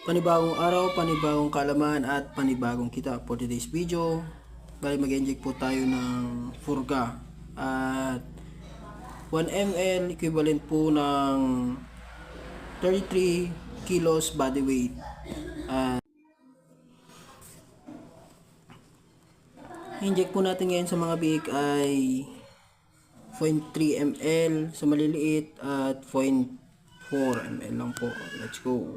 Panibagong araw, panibagong kaalaman at panibagong kita for today's video. Bali mag-inject po tayo ng Furga at 1 ml equivalent po ng 33 kilos body weight. Inject po natin ngayon sa mga biik ay 0.3 ml sa maliliit at 0.4 ml lang po. Let's go.